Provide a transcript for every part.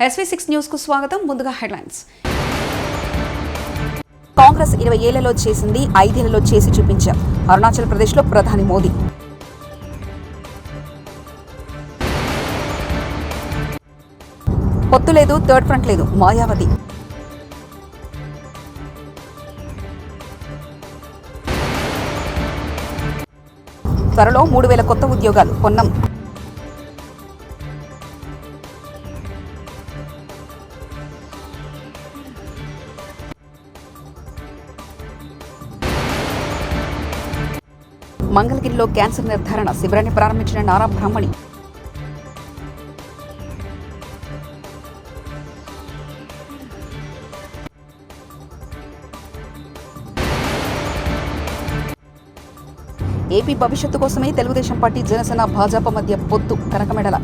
SV6 news కు స్వాగతం. ముందుగా హెడ్లైన్స్. కాంగ్రెస్ 20 ఏళ్లలో చేసింది 5 ఏళ్లలో చేసి చూపించాం. అరుణాచల్ ప్రదేశ్ లో ప్రధాని మోదీ. పొత్తు లేదు, థర్డ్ ఫ్రంట్ లేదు, మాయావతి. త్వరలో 3000 కొత్త ఉద్యోగాలు. పొన్నం. మంగళగిరిలో క్యాన్సర్ నిర్ధారణ శిబిరాన్ని ప్రారంభించిన నారా బ్రాహ్మణి. ఏపీ భవిష్యత్తు కోసమే తెలుగుదేశం పార్టీ, జనసేన, భాజపా మధ్య పొత్తు కనకమెడల.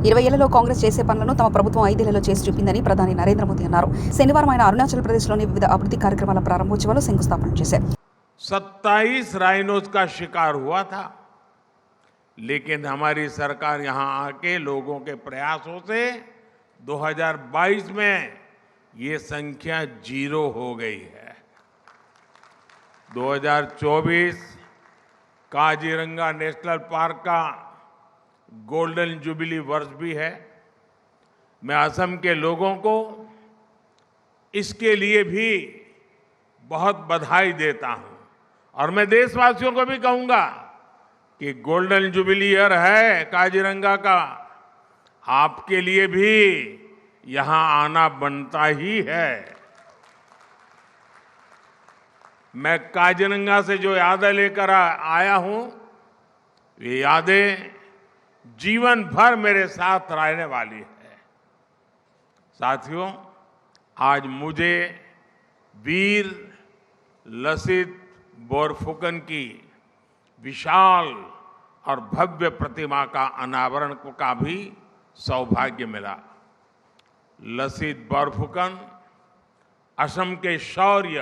ఇరవై ఏళ్లలో కాంగ్రెస్ చేసే పనులను తమ ప్రభుత్వం 5 ఏళ్లలో చేసి చూపిందని ప్రధాని నరేంద్ర మోదీ అన్నారు. శనివారం ఆయన అరుణాచల్ ప్రదేశ్లోని వివిధ అభివృద్ధి కార్యక్రమాల ప్రారంభోత్సవాలు శంకుస్థాపన చేశారు. 27 राइनोज का शिकार हुआ था, लेकिन हमारी सरकार यहां आके लोगों के प्रयासों से 2022 में ये संख्या 0 हो गई है. 2024 काजीरंगा नेशनल पार्क का गोल्डन जुबली वर्ष भी है. मैं असम के लोगों को इसके लिए भी बहुत बधाई देता हूं और मैं देशवासियों को भी कहूंगा कि गोल्डन जुबली ईयर है काजीरंगा का, आपके लिए भी यहां आना बनता ही है. मैं काजीरंगा से जो यादें लेकर आया हूं, ये यादें जीवन भर मेरे साथ रहने वाली है. साथियों, आज मुझे वीर लसित बोरफुकन की विशाल और भव्य प्रतिमा का अनावरण का भी सौभाग्य मिला. लसित बोरफुकन असम के शौर्य,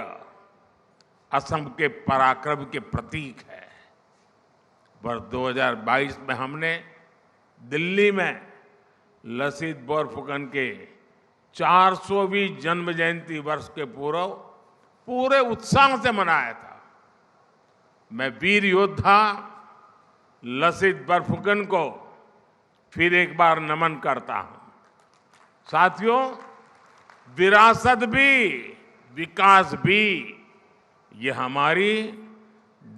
असम के पराक्रम के प्रतीक है. वर्ष 2022 में हमने दिल्ली में लसित बोरफुकन के 400वीं जन्म जयंती वर्ष के पूर्व पूरे उत्साह से मनाया था. मैं वीर योद्धा लसित बोरफुकन को फिर एक बार नमन करता हूं. साथियों, विरासत भी विकास भी, ये हमारी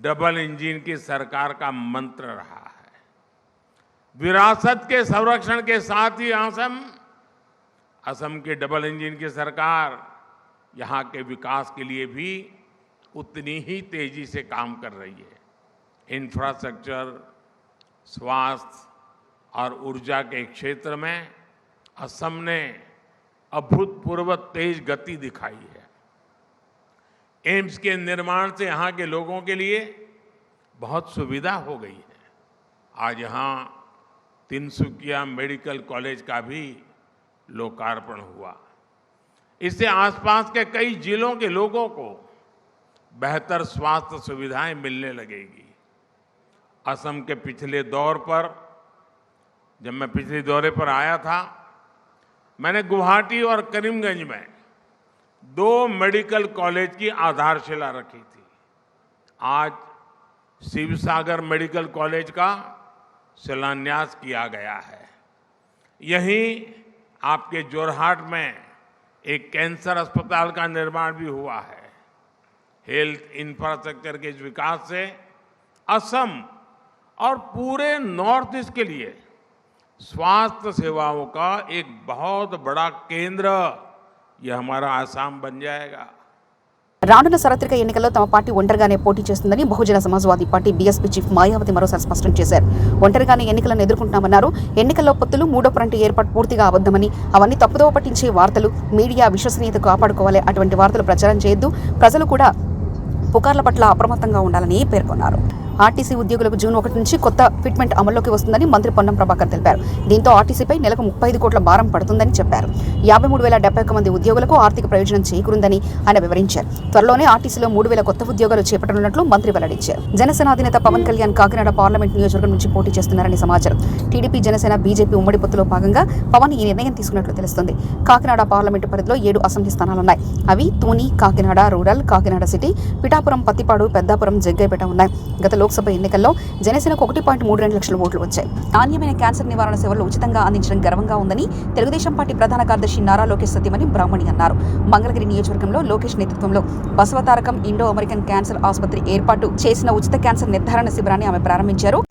डबल इंजन की सरकार का मंत्र रहा है. विरासत के संरक्षण के साथ ही असम की डबल इंजन की सरकार यहां के विकास के लिए भी उतनी ही तेजी से काम कर रही है. इंफ्रास्ट्रक्चर, स्वास्थ्य और ऊर्जा के क्षेत्र में असम ने अभूतपूर्व तेज गति दिखाई है. एम्स के निर्माण से यहां के लोगों के लिए बहुत सुविधा हो गई है. आज यहां तिनसुकिया मेडिकल कॉलेज का भी लोकार्पण हुआ. इससे आसपास के कई जिलों के लोगों को बेहतर स्वास्थ्य सुविधाएं मिलने लगेगी. असम के पिछले दौर पर, जब मैं पिछले दौरे पर आया था, मैंने गुवाहाटी और करीमगंज में 2 मेडिकल कॉलेज की आधारशिला रखी थी. आज शिवसागर मेडिकल कॉलेज का शिलान्यास किया गया है. यहीं आपके जोरहाट में एक कैंसर अस्पताल का निर्माण भी हुआ है. हेल्थ इंफ्रास्ट्रक्चर के इस विकास से असम और पूरे नॉर्थ ईस्ट के लिए स्वास्थ्य सेवाओं का एक बहुत बड़ा केंद्र यह हमारा आसाम बन जाएगा. రానున్న సార్వత్రిక ఎన్నికల్లో తమ పార్టీ ఒంటరిగానే పోటీ చేస్తుందని Bahujan Samajwadi party BSP chief Mayawati మరోసారి స్పష్టం చేశారు. ఒంటరిగానే ఎన్నికలను ఎదుర్కొంటున్నామన్నారు. ఎన్నికల్లో పొత్తులు, 3వ ఫ్రంట్ ఏర్పాటు పూర్తిగా అబద్ధమని, అవన్నీ తప్పుదోవ పట్టించే వార్తలు, మీడియా విశ్వసనీయత కాపాడుకోవాలి, అటువంటి వార్తలు ప్రచారం చేయొద్దు, ప్రజలు కూడా పుకార్ల పట్ల అప్రమత్తంగా ఉండాలని పేర్కొన్నారు. ఆర్టీసీ ఉద్యోగులకు జూన్ 1 నుంచి కొత్త ఫిట్మెంట్ అమల్లోకి వస్తుందని మంత్రి పొన్నం ప్రభాకర్ తెలిపారు. దీంతో ఆర్టీసీపై నెలకు 35 కోట్ల భారం పడుతుందని చెప్పారు. 53,071 మంది ఉద్యోగులకు ఆర్థిక ప్రయోజనం చేకూరుందని ఆయన వివరించారు. త్వరలోనే ఆర్టీసీలో 3,000 కొత్త ఉద్యోగాలు చేపట్టనున్నట్లు మంత్రి వెల్లడించారు. జనసేన అధినేత పవన్ కళ్యాణ్ కాకినాడ పార్లమెంట్ నియోజకవర్గం నుంచి పోటీ చేస్తున్నారని సమాచారం. టీడీపీ, జనసేన, బీజేపీ ఉమ్మడి పొత్తులో భాగంగా పవన్ ఈ నిర్ణయం తీసుకున్నట్లు తెలుస్తుంది. కాకినాడ పార్లమెంటు పరిధిలో 7 అసెంబ్లీ స్థానాలున్నాయి. అవి తూని, కాకినాడ రూరల్, కాకినాడ సిటీ, పిఠాపురం, పత్తిపాడు, పెద్దాపురం, జగ్గైపేట ఉన్నాయి. గత లోక్సభ ఎన్నికల్లో జనసేనకు 1.32 లక్షల ఓట్లు వచ్చాయి. నాణ్యమైన క్యాన్సర్ నివారణ సేవలు ఉచితంగా అందించడం గర్వంగా ఉందని తెలుగుదేశం పార్టీ ప్రధాన కార్యదర్శి నారా లోకేష్ సతీమణి బ్రాహ్మణి అన్నారు. మంగళగిరి నియోజకవర్గంలో లోకేష్ నేతృత్వంలో బసవతారకం ఇండో అమెరికన్ క్యాన్సర్ ఆసుపత్రి ఏర్పాటు చేసిన ఉచిత క్యాన్సర్ నిర్ధారణ శిబిరాన్ని ఆమె ప్రారంభించారు.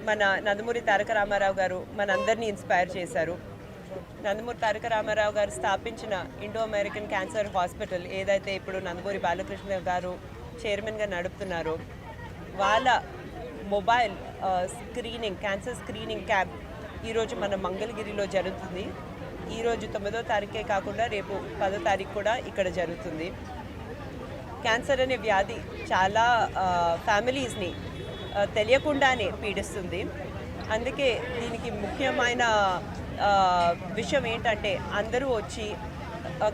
మన నందమూరి తారక రామారావు గారు మనందరినీ ఇన్స్పైర్ చేశారు. నందమూరి తారక రామారావు గారు స్థాపించిన ఇండో అమెరికన్ క్యాన్సర్ హాస్పిటల్ ఏదైతే ఇప్పుడు నందమూరి బాలకృష్ణ గారు చైర్మన్గా నడుపుతున్నారో వాళ్ళ mobile screening cancer screening camp ఈరోజు మన మంగళగిరిలో జరుగుతుంది. ఈరోజు 9వ తారీఖే కాకుండా రేపు 10వ తారీఖు కూడా ఇక్కడ జరుగుతుంది. క్యాన్సర్ అనే వ్యాధి చాలా ఫ్యామిలీస్ని తెలియకుండానే పీడిస్తుంది. అందుకే దీనికి ముఖ్యమైన విషయం ఏంటంటే అందరూ వచ్చి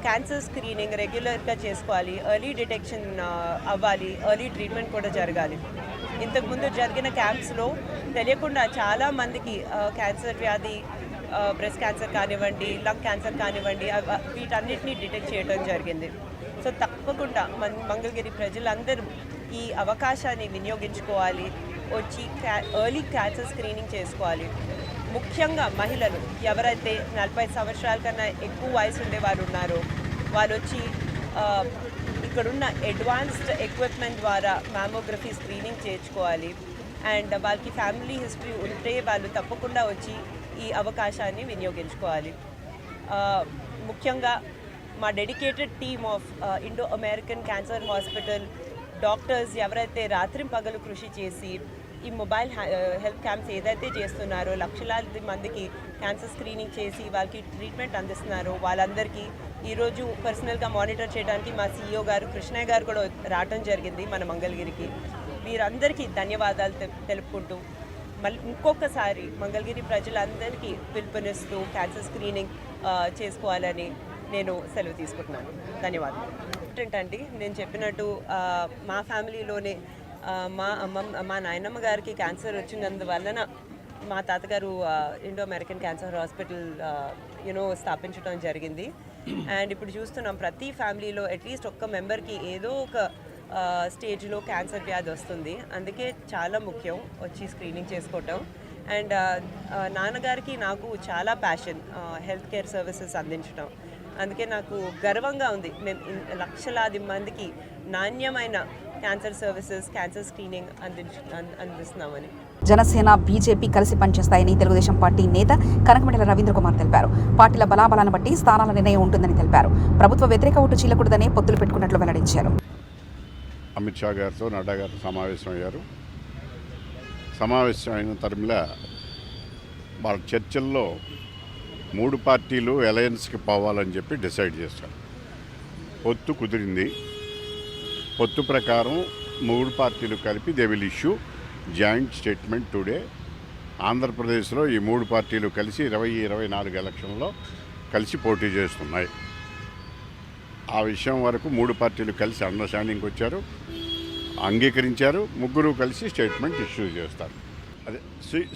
క్యాన్సర్ స్క్రీనింగ్ రెగ్యులర్గా చేసుకోవాలి, ఎర్లీ డిటెక్షన్ అవ్వాలి, ఎర్లీ ట్రీట్మెంట్ కూడా జరగాలి. ఇంతకుముందు జరిగిన క్యాంప్స్లో తెలియకుండా చాలామందికి క్యాన్సర్ వ్యాధి, బ్రెస్ట్ క్యాన్సర్ కానివ్వండి, లంగ్ క్యాన్సర్ కానివ్వండి, వీటన్నిటిని డిటెక్ట్ చేయడం జరిగింది. సో తప్పకుండా మంగళగిరి ప్రజలందరూ ఈ అవకాశాన్ని వినియోగించుకోవాలి, వచ్చి ఎర్లీ క్యాన్సర్ స్క్రీనింగ్ చేసుకోవాలి. ముఖ్యంగా మహిళలు ఎవరైతే 40 సంవత్సరాల కన్నా ఎక్కువ వయసు ఉండే వారు ఉన్నారో వాళ్ళు వచ్చి ఇక్కడున్న అడ్వాన్స్డ్ ఎక్విప్మెంట్ ద్వారా మ్యామోగ్రఫీ స్క్రీనింగ్ చేయించుకోవాలి. అండ్ వాళ్ళకి ఫ్యామిలీ హిస్టరీ ఉంటే వాళ్ళు తప్పకుండా వచ్చి ఈ అవకాశాన్ని వినియోగించుకోవాలి. ముఖ్యంగా మా dedicated team of Indo American cancer hospital doctors ఎవరైతే రాత్రింపగలు కృషి చేసి ఈ మొబైల్ హెల్త్ క్యాంప్స్ ఏదైతే చేస్తున్నారో లక్షలాది మందికి క్యాన్సర్ స్క్రీనింగ్ చేసి వాళ్ళకి ట్రీట్మెంట్ అందిస్తున్నారో వాళ్ళందరికీ ఈరోజు పర్సనల్గా మానిటర్ చేయడానికి మా CEO గారు కృష్ణయ్య గారు కూడా రావడం జరిగింది మన మంగళగిరికి. వీరందరికీ ధన్యవాదాలు తెలుపుకుంటూ మళ్ళీ ఇంకొకసారి మంగళగిరి ప్రజలందరికీ పిలుపునిస్తూ క్యాన్సర్ స్క్రీనింగ్ చేసుకోవాలని నేను సెలవు తీసుకుంటున్నాను. ధన్యవాదాలు. ఏంటంటే నేను చెప్పినట్టు మా ఫ్యామిలీలోనే మా నాయనమ్మ గారికి క్యాన్సర్ వచ్చినందువలన మా తాతగారు ఇండో అమెరికన్ క్యాన్సర్ హాస్పిటల్ స్థాపించడం జరిగింది. అండ్ ఇప్పుడు చూస్తున్నాం ప్రతి ఫ్యామిలీలో అట్లీస్ట్ ఒక్క మెంబర్కి ఏదో ఒక స్టేజ్లో క్యాన్సర్ వ్యాధి వస్తుంది. అందుకే చాలా ముఖ్యం వచ్చి స్క్రీనింగ్ చేసుకోవటం. అండ్ నాన్నగారికి నాకు చాలా ప్యాషన్ హెల్త్ కేర్ సర్వీసెస్ అందించడం. అందుకే నాకు గర్వంగా ఉంది మేము లక్షలాది మందికి నాణ్యమైన క్యాన్సర్ సర్వీసెస్, క్యాన్సర్ స్క్రీనింగ్ అందిస్తున్నామని. జనసేన, బీజేపీ కలిసి పనిచేస్తాయని తెలుగుదేశం పార్టీ నేత కనకమెడల రవీంద్ర కుమార్ తెలిపారు. పార్టీల బలాబలాన్ని బట్టి స్థానాల నిర్ణయం ఉంటుందని తెలిపారు. ప్రభుత్వ వ్యతిరేక ఓటు చీలకూడదనే పొత్తులు పెట్టుకున్నట్లు వెల్లడించారు. అమిత్ షా గారితో నడ్డా గారు సమావేశమయ్యారు. సమావేశం అయిన తరంలో వాళ్ళ చర్చల్లో 3 పార్టీలు అలయన్స్కి పోవాలని చెప్పి డిసైడ్ చేశారు. పొత్తు కుదిరింది. పొత్తు ప్రకారం 3 పార్టీలు కలిపి they will issue joint statement today. ఆంధ్రప్రదేశ్లో ఈ 3 పార్టీలు కలిసి 2024 ఎలక్షన్లో కలిసి పోటీ చేస్తున్నాయి. ఆ విషయం వరకు 3 పార్టీలు కలిసి అండర్స్టాండింగ్కి వచ్చారు, అంగీకరించారు. 3 కలిసి స్టేట్మెంట్ ఇష్యూ చేస్తారు. అదే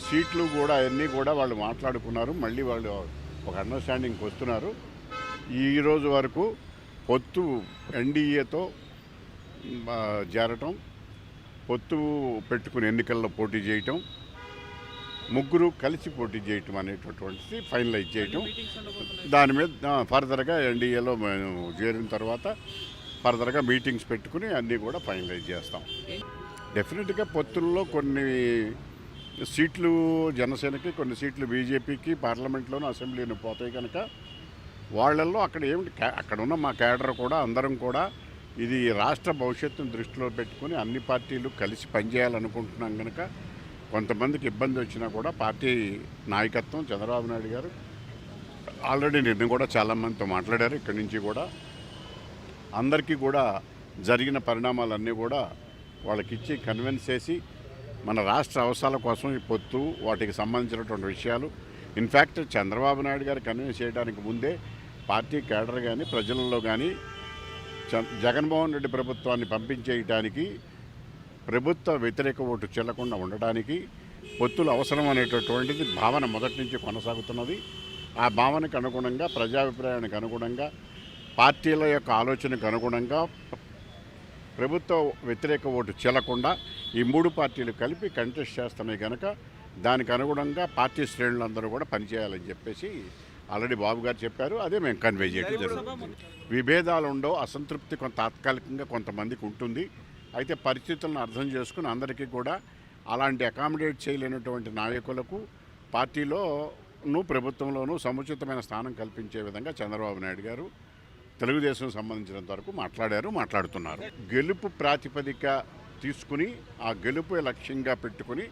సీట్లు కూడా అన్నీ కూడా వాళ్ళు మాట్లాడుకున్నారు. మళ్ళీ వాళ్ళు ఒక అండర్స్టాండింగ్కి వస్తున్నారు. ఈరోజు వరకు పొత్తు ఎన్డీఏతో చేరటం, పొత్తు పెట్టుకుని ఎన్నికల్లో పోటీ చేయటం, 3 కలిసి పోటీ చేయటం అనేటటువంటిది ఫైనలైజ్ చేయటం. దాని మీద ఫర్దర్గా ఎన్డీఏలో మేము చేరిన తర్వాత ఫర్దర్గా మీటింగ్స్ పెట్టుకుని అన్నీ కూడా ఫైనలైజ్ చేస్తాం. డెఫినెట్గా పొత్తుల్లో కొన్ని సీట్లు జనసేనకి, కొన్ని సీట్లు బీజేపీకి పార్లమెంట్లోనూ అసెంబ్లీని పోతాయి కనుక వాళ్ళల్లో అక్కడ ఏమిటి అక్కడ ఉన్న మా కేడర్ కూడా అందరం కూడా ఇది రాష్ట్ర భవిష్యత్తును దృష్టిలో పెట్టుకుని అన్ని పార్టీలు కలిసి పనిచేయాలనుకుంటున్నాం కనుక కొంతమందికి ఇబ్బంది వచ్చినా కూడా పార్టీ నాయకత్వం చంద్రబాబు నాయుడు గారు ఆల్రెడీ నిన్న కూడా చాలామందితో మాట్లాడారు. ఇక్కడి నుంచి కూడా అందరికీ కూడా జరిగిన పరిణామాలన్నీ కూడా వాళ్ళకిచ్చి కన్విన్స్ చేసి మన రాష్ట్ర అవసరాల కోసం ఈ పొత్తు వాటికి సంబంధించినటువంటి విషయాలు ఇన్ఫ్యాక్ట్ చంద్రబాబు నాయుడు గారు కన్విన్స్ చేయడానికి ముందే పార్టీ కేడర్ కానీ ప్రజలలో కానీ జగన్మోహన్ రెడ్డి ప్రభుత్వాన్ని పంపించేయటానికి ప్రభుత్వ వ్యతిరేక ఓటు చెల్లకుండా ఉండడానికి పొత్తులు అవసరం అనేటటువంటిది భావన మొదటి నుంచి కొనసాగుతున్నది. ఆ భావనకు అనుగుణంగా, ప్రజాభిప్రాయానికి అనుగుణంగా, పార్టీల యొక్క ఆలోచనకు అనుగుణంగా ప్రభుత్వ వ్యతిరేక ఓటు చెల్లకుండా ఈ మూడు పార్టీలు కలిపి కంటెస్ట్ చేస్తున్నాయి కనుక దానికి అనుగుణంగా పార్టీ శ్రేణులందరూ కూడా పనిచేయాలని చెప్పేసి ఆల్రెడీ బాబు గారు చెప్పారు. అదే మేము కన్వే చేయడం జరుగుతుంది. విభేదాలు ఉండవు, అసంతృప్తి కొంత తాత్కాలికంగా కొంతమందికి ఉంటుంది. అయితే పరిస్థితులను అర్థం చేసుకుని అందరికీ కూడా అలాంటి అకామిడేట్ చేయలేనటువంటి నాయకులకు పార్టీలోనూ ప్రభుత్వంలోనూ సముచితమైన స్థానం కల్పించే విధంగా చంద్రబాబు నాయుడు గారు తెలుగుదేశం సంబంధించినంత వరకు మాట్లాడుతున్నారు. గెలుపు ప్రాతిపదిక తీసుకుని ఆ గెలుపు లక్ష్యంగా పెట్టుకుని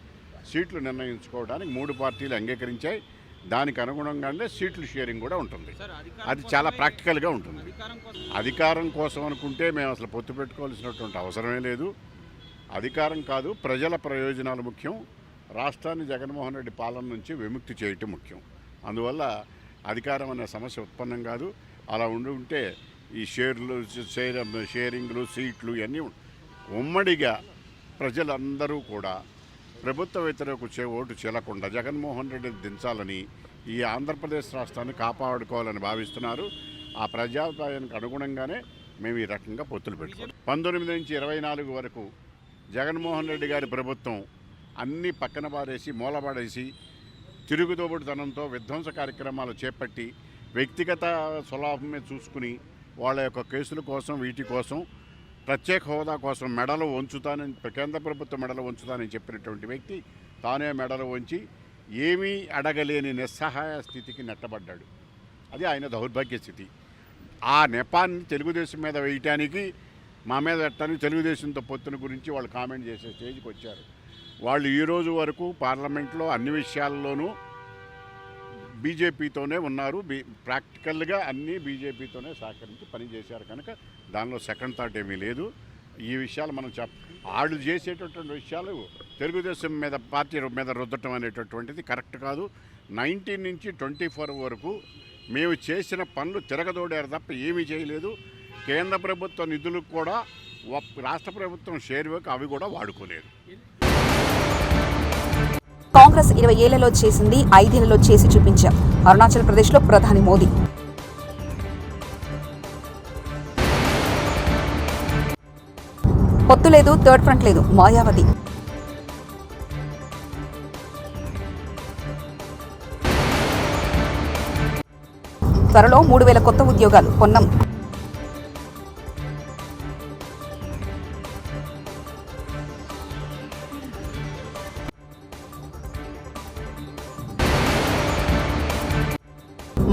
సీట్లు నిర్ణయించుకోవడానికి మూడు పార్టీలు అంగీకరించాయి. దానికి అనుగుణంగానే సీట్లు షేరింగ్ కూడా ఉంటుంది. అది చాలా ప్రాక్టికల్గా ఉంటుంది. అధికారం కోసం అనుకుంటే మేము అసలు పొత్తు పెట్టుకోవాల్సినటువంటి అవసరమే లేదు. అధికారం కాదు, ప్రజల ప్రయోజనాలు ముఖ్యం. రాష్ట్రాన్ని జగన్మోహన్ రెడ్డి పాలన నుంచి విముక్తి చేయటం ముఖ్యం. అందువల్ల అధికారం అనే సమస్య ఉత్పన్నం కాదు. అలా ఉంటే ఈ షేరింగ్లు సీట్లు ఇవన్నీ ఉమ్మడిగా ప్రజలందరూ కూడా ప్రభుత్వ వ్యతిరేక ఓటు చెల్లకుండా జగన్మోహన్ రెడ్డిని దించాలని ఈ ఆంధ్రప్రదేశ్ రాష్ట్రాన్ని కాపాడుకోవాలని భావిస్తున్నారు. ఆ ప్రజాభిప్రాయానికి అనుగుణంగానే మేము ఈ రకంగా పొత్తులు పెట్టుకున్నాం. 19 నుంచి 24 వరకు జగన్మోహన్ రెడ్డి గారి ప్రభుత్వం అన్నీ పక్కన పారేసి మూలపడేసి తిరుగుదోబుడుతనంతో విధ్వంస కార్యక్రమాలు చేపట్టి వ్యక్తిగత స్వలాభమే చూసుకుని వాళ్ళ యొక్క కేసుల కోసం వీటి కోసం ప్రత్యేక హోదా కోసం మెడలు వంచుతానని కేంద్ర ప్రభుత్వం మెడలు వంచుతానని చెప్పినటువంటి వ్యక్తి తానే మెడలు వంచి ఏమీ అడగలేని నిస్సహాయ స్థితికి నెట్టబడ్డాడు. అది ఆయన దౌర్భాగ్య స్థితి. ఆ నెపాన్ని తెలుగుదేశం మీద వేయటానికి మా మీద పెట్టడానికి తెలుగుదేశంతో పొత్తున గురించి వాళ్ళు కామెంట్ చేసే స్టేజ్కి వచ్చారు. వాళ్ళు ఈరోజు వరకు పార్లమెంట్లో అన్ని విషయాల్లోనూ బీజేపీతోనే ఉన్నారు. ప్రాక్టికల్గా అన్నీ బీజేపీతోనే సహకరించి పనిచేశారు కనుక దానిలో సెకండ్ థాట్ ఏమీ లేదు. ఈ విషయాలు మనం వాళ్ళు చేసేటటువంటి విషయాలు తెలుగుదేశం మీద పార్టీ మీద రుద్దటం అనేటటువంటిది కరెక్ట్ కాదు. 19 నుంచి 24 వరకు మేము చేసిన పనులు తిరగదోడారు తప్ప ఏమీ చేయలేదు. కేంద్ర ప్రభుత్వ నిధులకు కూడా రాష్ట్ర ప్రభుత్వం షేర్వేకి అవి కూడా వాడుకోలేదు. కాంగ్రెస్ 20 ఏళ్లలో చేసింది 5 ఏళ్లలో చేసి చూపించాం. అరుణాచల్ ప్రదేశ్లో ప్రధాని మోదీ. పొత్తు లేదు, థర్డ్ ఫ్రంట్ లేదు, మాయావతి. త్వరలో 3000 కొత్త ఉద్యోగాలు, పొన్నం.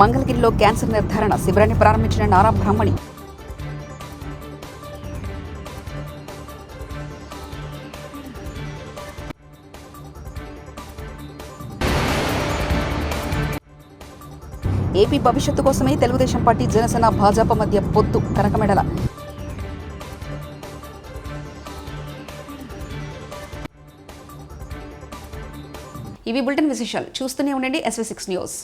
మంగళగిరిలో క్యాన్సర్ నిర్ధారణ శిబిరాన్ని ప్రారంభించిన నారా బ్రాహ్మణి. ఏపీ భవిష్యత్తు కోసమే తెలుగుదేశం పార్టీ, జనసేన, భాజపా మధ్య పొత్తు కరకమెడల. ఇవి బులెటిన్ విశేషాలు. చూస్తూనే ఉండండి SV6 న్యూస్.